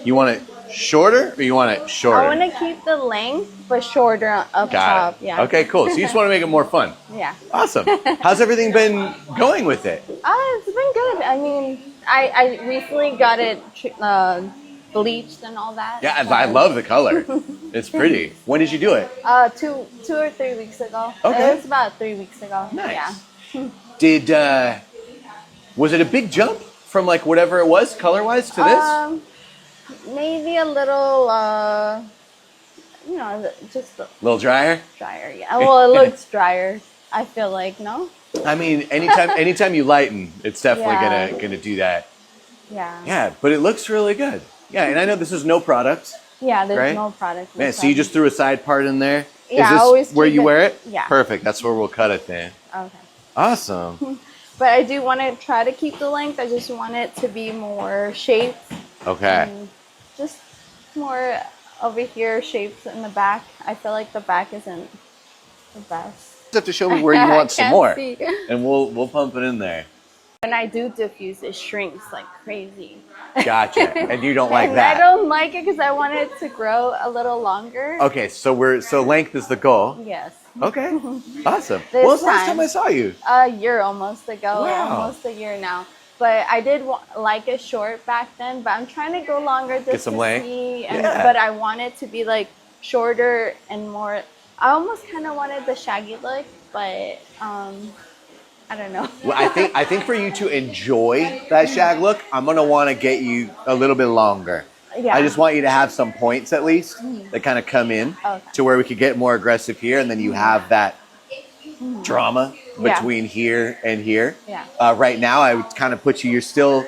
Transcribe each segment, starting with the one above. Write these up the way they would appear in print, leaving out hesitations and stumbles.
You want it shorter or you want it shorter? I want to keep the length, but shorter up top. Yeah. Okay, cool. So you just want to make it more fun. Yeah. Awesome. How's everything been going with it? It's been good. I mean, I recently got it bleached and all that. Yeah, I love the color. It's pretty. When did you do it? 2 or 3 weeks ago. Okay. It was about 3 weeks ago. Nice. Yeah. Was it a big jump from like whatever it was color-wise to this? Maybe a little, just a little drier? Drier, yeah. Well, it looks drier, I feel like, no? I mean, anytime you lighten, it's definitely gonna do that. Yeah. Yeah, but it looks really good. Yeah, and I know this is no product. Yeah, there's right? no product. Man, so you just threw a side part in there? Yeah, is this I always where you wear it? Yeah. Perfect, that's where we'll cut it then. Okay. Awesome. But I do want to try to keep the length. I just want it to be more shaped. Okay. Just more over here shapes in the back. I feel like the back isn't the best. You have to show me where you want some more. See. And we'll pump it in there. When I do diffuse, it shrinks like crazy. Gotcha. And you don't like and that? I don't like it because I want it to grow a little longer. Okay, so length is the goal. Yes. Okay. Awesome. This When was the last time I saw you? A year almost ago. Wow. Almost a year now. But I did like it short back then, but I'm trying to go longer just get some to length. see. Yeah. But I want it to be like shorter and more. I almost kind of wanted the shaggy look, but I don't know. Well, I think for you to enjoy that shag look, I'm gonna want to get you a little bit longer. Yeah. I just want you to have some points at least that kind of come in to where we could get more aggressive here, and then you have that drama between here and here. Yeah. Right now, I would kind of put you. You're still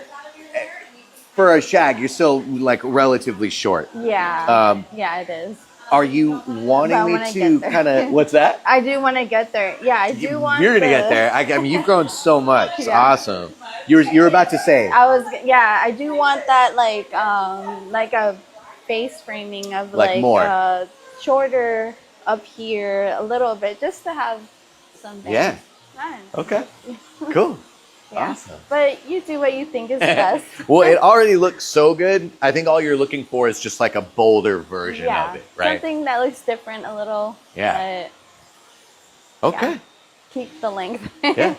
for a shag. You're still like relatively short. Yeah. Yeah, it is. Are you wanting me to kind of? What's that? I do want to get there. Yeah, I do want. You're gonna get there. I mean, you've grown so much. It's Yeah. awesome. You're about to say. I do want that like a face framing of like more shorter up here a little bit just to have something. Yeah. Nice. Okay. Cool. Yeah. Awesome. But you do what you think is best. Well, it already looks so good. I think all you're looking for is just like a bolder version of it, right? Something that looks different a little. Yeah. But okay. Keep the length. Yeah.